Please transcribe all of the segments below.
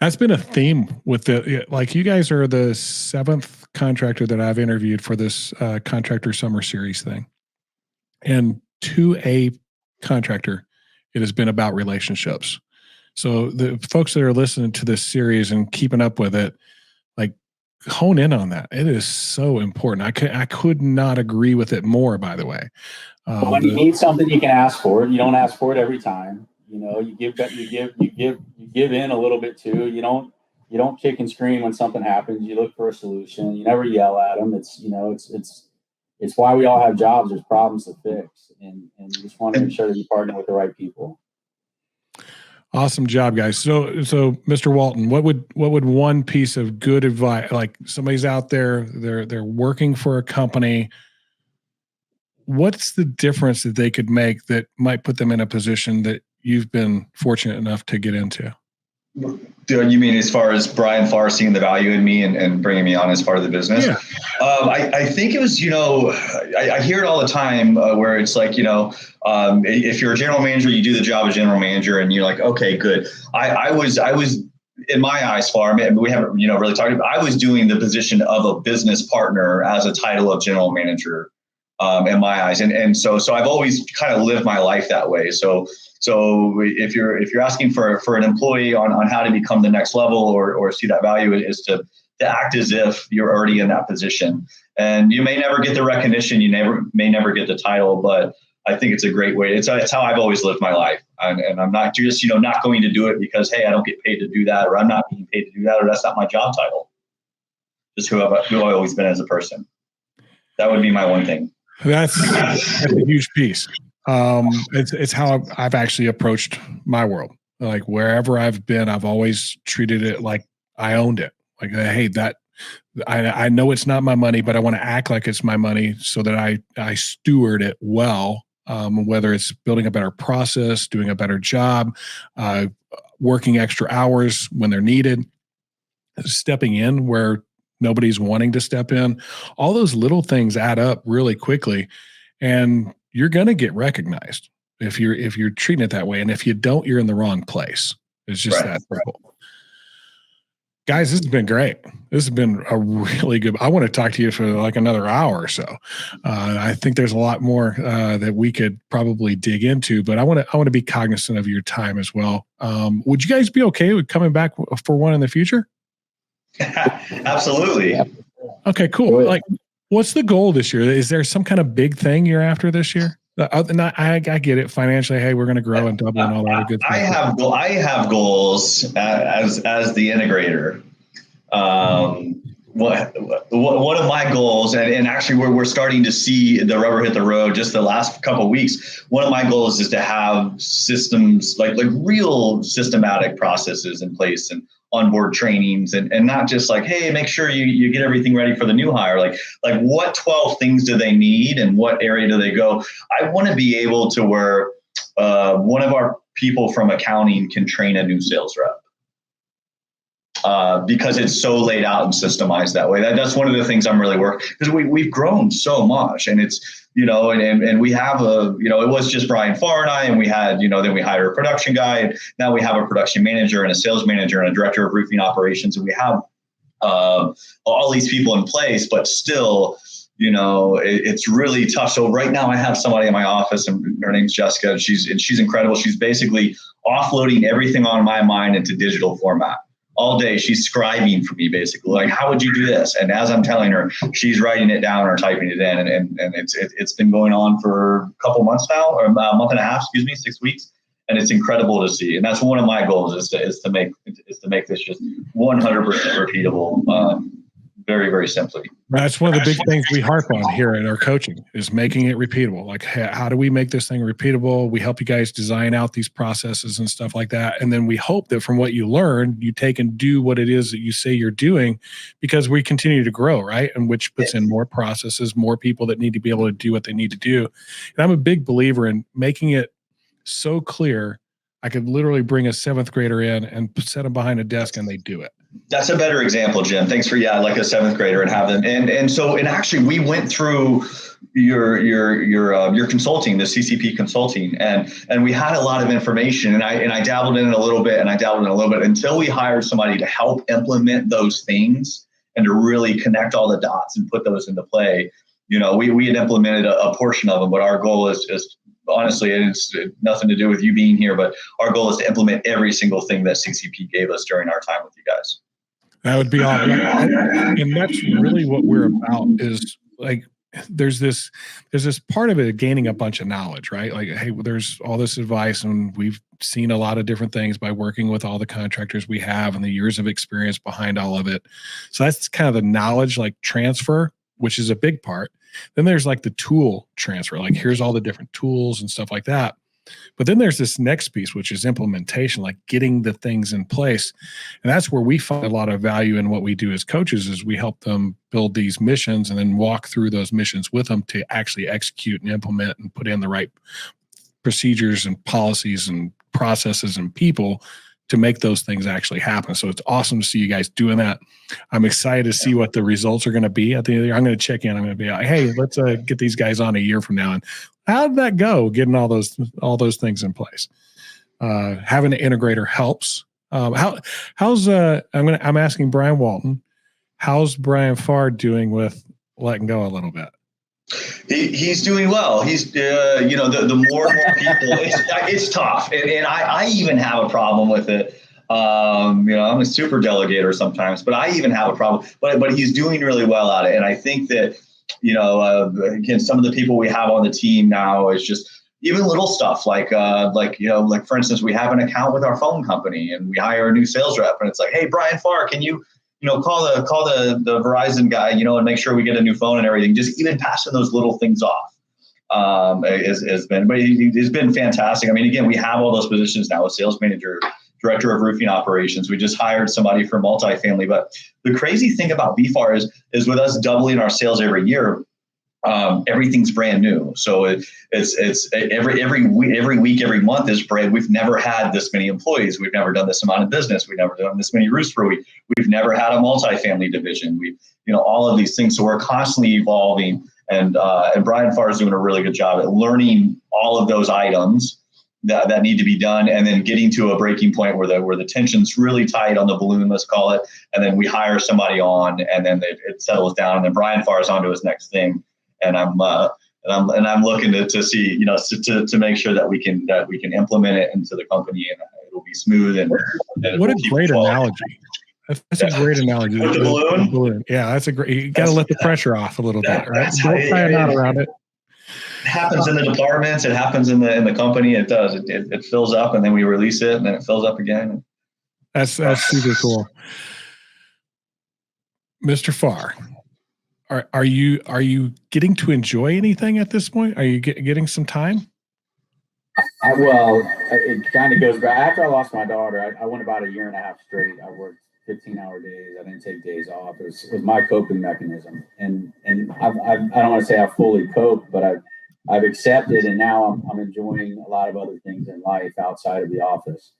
That's been a theme with like you guys are the seventh contractor that I've interviewed for this contractor summer series thing. And to a contractor, it has been about relationships. So the folks that are listening to this series and keeping up with it, like hone in on that. It is so important. I could not agree with it more, by the way. But when you need something, you can ask for it. You don't ask for it every time. You give in a little bit too. You don't kick and scream when something happens. You look for a solution. You never yell at them. It's why we all have jobs. There's problems to fix, and you just want to make sure that you partner with the right people. Awesome job, guys. So Mr. Walton, what would one piece of good advice, like somebody's out there, they're working for a company, what's the difference that they could make that might put them in a position that you've been fortunate enough to get into? You mean as far as Brian Farr seeing the value in me and bringing me on as part of the business? Yeah. I think it was, I hear it all the time where it's like, if you're a general manager, you do the job of general manager and you're like, okay, good. I was in my eyes, Farr, we haven't, really talked about, I was doing the position of a business partner as a title of general manager in my eyes. And so I've always kind of lived my life that way. So if you're asking for an employee on how to become the next level or see that value is to act as if you're already in that position. And you may never get the recognition, may never get the title, but I think it's a great way. It's how I've always lived my life. And I'm not just, not going to do it because, hey, I don't get paid to do that, or I'm not being paid to do that, or that's not my job title. Just who I've always been as a person. That would be my one thing. That's a huge piece. It's how I've actually approached my world. Like wherever I've been, I've always treated it like I owned it. Like, hey, I know it's not my money, but I want to act like it's my money so that I steward it well. Whether it's building a better process, doing a better job, working extra hours when they're needed, stepping in where nobody's wanting to step in. All those little things add up really quickly, and you're going to get recognized if you're treating it that way. And if you don't, you're in the wrong place. It's just that simple. Guys, this has been great. This has been a really good. I want to talk to you for like another hour or so. I think there's a lot more that we could probably dig into, but I want to be cognizant of your time as well. Would you guys be okay with coming back for one in the future? Absolutely. Okay, cool. Like, what's the goal this year? Is there some kind of big thing you're after this year? I get it financially. Hey, we're going to grow and double and all that good stuff. I have goals as the integrator. One of my goals, and actually we're starting to see the rubber hit the road just the last couple of weeks. One of my goals is to have systems like real systematic processes in place and onboard trainings and not just like, hey, make sure you get everything ready for the new hire. Like what 12 things do they need and what area do they go? I want to be able to where one of our people from accounting can train a new sales rep. Because it's so laid out and systemized that way. That's one of the things I'm really working, because we've grown so much, and it's, and we have it was just Brian Farr and I, and we had, then we hired a production guy, and now we have a production manager and a sales manager and a director of roofing operations, and we have all these people in place, but still, it's really tough. So right now I have somebody in my office, and her name's Jessica, and she's incredible. She's basically offloading everything on my mind into digital format. All day she's scribing for me, basically, like, how would you do this? And as I'm telling her, she's writing it down or typing it in. And it's been going on for a couple months now, or a month and a half, 6 weeks. And it's incredible to see. And that's one of my goals is to make this just 100% repeatable. Very, very simply. That's one of the big things we harp on here in our coaching is making it repeatable. Like, how do we make this thing repeatable? We help you guys design out these processes and stuff like that. And then we hope that from what you learn, you take and do what it is that you say you're doing, because we continue to grow, right? And which puts in more processes, more people that need to be able to do what they need to do. And I'm a big believer in making it so clear. I could literally bring a 7th grader in and set them behind a desk and they do it. That's a better example, Jim. Thanks for, like a 7th grader and have them. And actually we went through your consulting, the CCP consulting, and we had a lot of information, and I dabbled in it a little bit until we hired somebody to help implement those things and to really connect all the dots and put those into play. We had implemented a portion of them, but our goal is honestly, it's nothing to do with you being here, but our goal is to implement every single thing that CCP gave us during our time with you guys. That would be awesome. And that's really what we're about, is like, there's this part of it, gaining a bunch of knowledge, right? Like, hey, there's all this advice, and we've seen a lot of different things by working with all the contractors we have and the years of experience behind all of it. So that's kind of the knowledge, like, transfer, which is a big part. Then there's like the tool transfer, like here's all the different tools and stuff like that. But then there's this next piece, which is implementation, like getting the things in place. And that's where we find a lot of value in what we do as coaches, is we help them build these missions and then walk through those missions with them to actually execute and implement and put in the right procedures and policies and processes and people to make those things actually happen. So it's awesome to see you guys doing that. I'm excited to see what the results are going to be at the end of the year. I'm going to check in. I'm going to be like, hey, let's get these guys on a year from now. And how did that go? Getting all those things in place. Having an integrator helps. How's I'm asking Brian Walton, how's Brian Farr doing with letting go a little bit? He's doing well. He's, the more and more people, it's tough. And I even have a problem with it. I'm a super delegator sometimes, but I even have a problem, but he's doing really well at it. And I think that, again, some of the people we have on the team now is just even little stuff like for instance, we have an account with our phone company and we hire a new sales rep, and it's like, hey, Brian Farr, can you, call the Verizon guy, and make sure we get a new phone and everything. Just even passing those little things off has been fantastic. I mean, again, we have all those positions now: a sales manager, director of roofing operations. We just hired somebody for multifamily. But the crazy thing about BFAR is with us doubling our sales every year, everything's brand new. So it's every week, every month is brand. We've never had this many employees. We've never done this amount of business. We've never done this many roofs per week. We've never had a multifamily division. All of these things. So we're constantly evolving. And Brian Farr is doing a really good job at learning all of those items that need to be done, and then getting to a breaking point where the tension's really tight on the balloon, let's call it, and then we hire somebody on, and then it settles down, and then Brian Farr is on to his next thing. And I'm looking to see, to make sure that we can implement it into the company, and it'll be smooth. And what a great analogy! That's a great analogy. With the balloon? Yeah, that's a great. You got to let the pressure off a little bit, right? Don't tie a knot around it. It happens in the departments. It happens in the company. It does. It fills up, and then we release it, and then it fills up again. That's super cool, Mr. Farr. Are you getting to enjoy anything at this point? Are you getting some time? It kind of goes back. After I lost my daughter, I went about a year and a half straight. I worked 15-hour days. I didn't take days off. It was my coping mechanism. And I don't want to say I fully coped, but I've accepted, and now I'm enjoying a lot of other things in life outside of the office.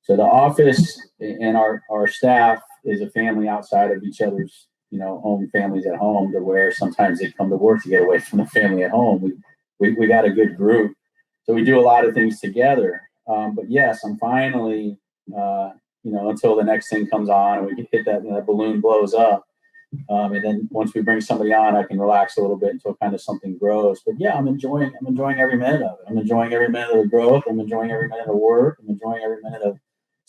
So the office and our staff is a family outside of each other's own families at home, to where sometimes they come to work to get away from the family at home. We got a good group, so we do a lot of things together. But yes, I'm finally, until the next thing comes on and we can hit that balloon blows up. And then once we bring somebody on, I can relax a little bit until kind of something grows. But yeah, I'm enjoying every minute of it. I'm enjoying every minute of the growth. I'm enjoying every minute of work. I'm enjoying every minute of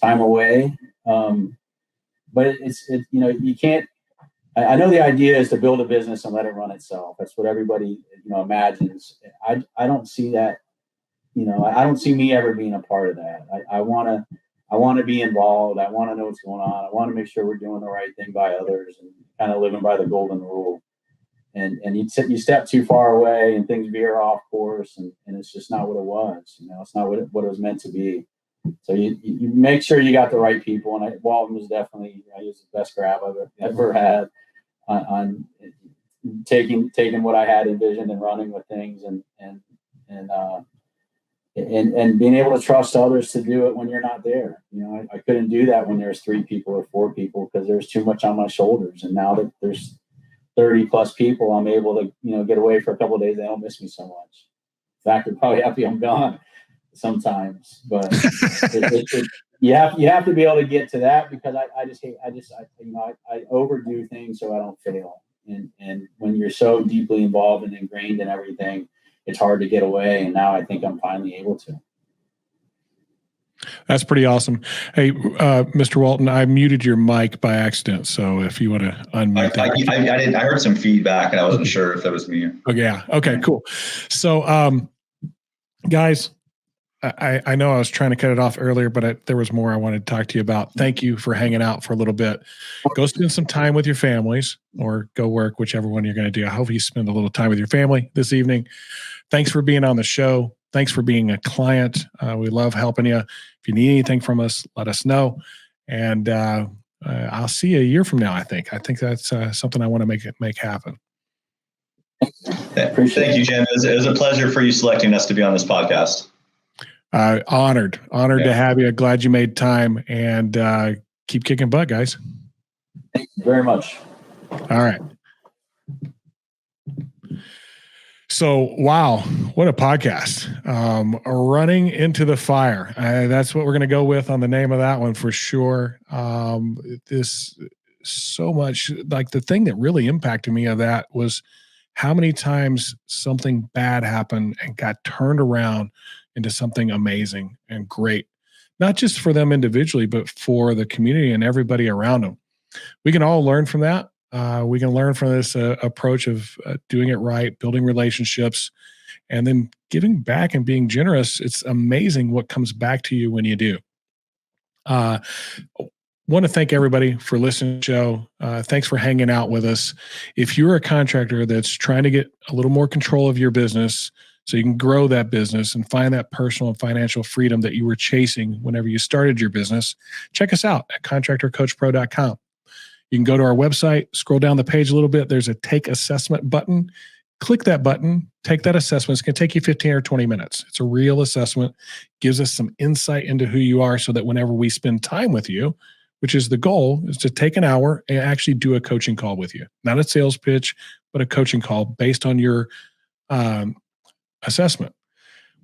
time away. But you can't. I know the idea is to build a business and let it run itself. That's what everybody, imagines. I don't see that. I don't see me ever being a part of that. I want to be involved. I want to know what's going on. I want to make sure we're doing the right thing by others and kind of living by the golden rule. And you step too far away and things veer off course, and it's just not what it was. It's not what it was meant to be. So you make sure you got the right people. And Walton was definitely, he was the best grab I've ever had on taking what I had envisioned and running with things. And and being able to trust others to do it when you're not there. I couldn't do that when there's 3 people or 4 people because there's too much on my shoulders. And now that there's 30 plus people, I'm able to, get away for a couple of days. They don't miss me so much. In fact, they're probably happy I'm gone sometimes, but you have to be able to get to that, because I overdo things so I don't fail. And when you're so deeply involved and ingrained in everything, it's hard to get away. And now I think I'm finally able to. That's pretty awesome. Hey, Mr. Walton, I muted your mic by accident. So if you want to unmute that. I heard some feedback and I wasn't sure if that was me. Oh, yeah. Okay, cool. So, guys, I know I was trying to cut it off earlier, but there was more I wanted to talk to you about. Thank you for hanging out for a little bit. Go spend some time with your families, or go work, whichever one you're going to do. I hope you spend a little time with your family this evening. Thanks for being on the show. Thanks for being a client. We love helping you. If you need anything from us, let us know. And I'll see you a year from now, I think. I think that's something I want to make happen. Thank you, Jim. It was a pleasure for you selecting us to be on this podcast. Honored to have you. Glad you made time, and keep kicking butt, guys. Thank you very much. All right. So, wow, what a podcast. Running into the fire. That's what we're going to go with on the name of that one for sure. This so much, like, the thing that really impacted me of that was how many times something bad happened and got turned around into something amazing and great, not just for them individually, but for the community and everybody around them. We can all learn from that. We can learn from this approach of doing it right, building relationships, and then giving back and being generous. It's amazing what comes back to you when you do. Want to thank everybody for listening to the show. Thanks for hanging out with us. If you're a contractor that's trying to get a little more control of your business so you can grow that business and find that personal and financial freedom that you were chasing whenever you started your business, check us out at contractorcoachpro.com. You can go to our website, scroll down the page a little bit. There's a take assessment button. Click that button, take that assessment. It's going to take you 15 or 20 minutes. It's a real assessment, gives us some insight into who you are so that whenever we spend time with you, which is the goal, is to take an hour and actually do a coaching call with you. Not a sales pitch, but a coaching call based on your assessment.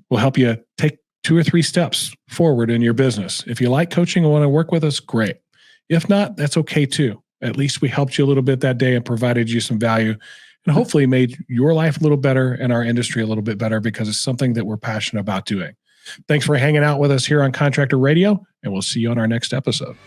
We'll help you take 2 or 3 steps forward in your business. If you like coaching and want to work with us, great. If not, that's okay too. At least we helped you a little bit that day and provided you some value, and hopefully made your life a little better and our industry a little bit better, because it's something that we're passionate about doing. Thanks for hanging out with us here on Contractor Radio, and we'll see you on our next episode.